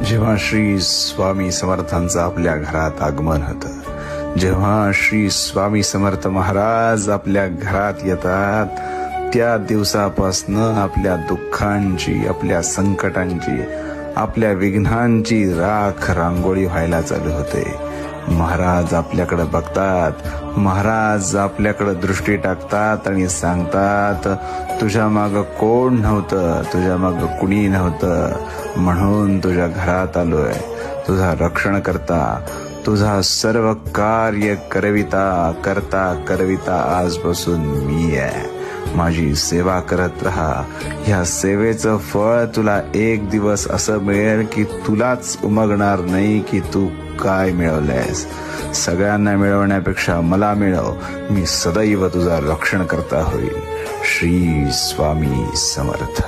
जेव्हा श्री स्वामी समर्थांचं आपल्या घरात आगमन होतं, जेव्हा श्री स्वामी समर्थ महाराज आपल्या घरात येतात, त्या दिवसापासनं आपल्या दुःखांची, आपल्या संकटांची, आपल्या विघ्नांची राख रांगोळी व्हायला चालू होते. महाराज आपल्याकडे बघतात, महाराज आपल्याकडे दृष्टी टाकतात आणि सांगतात, तुझ्या माग कोण नव्हतं, तुझ्या माग कुणी नव्हतं, म्हणून तुझ्या घरात आलोय. तुझा रक्षण करता, तुझा सर्व कार्य करविता करविता आजपासून मी आहे. माझी सेवा करत राहा. ह्या सेवेचं फळ तुला एक दिवस असं मिळेल की तुलाच उमगणार नाही की तू काय मिळवलंयस. सगळ्यांना मिळवण्यापेक्षा मला मिळव. मी सदैव तुझा रक्षण करता होईल. श्री स्वामी समर्थ.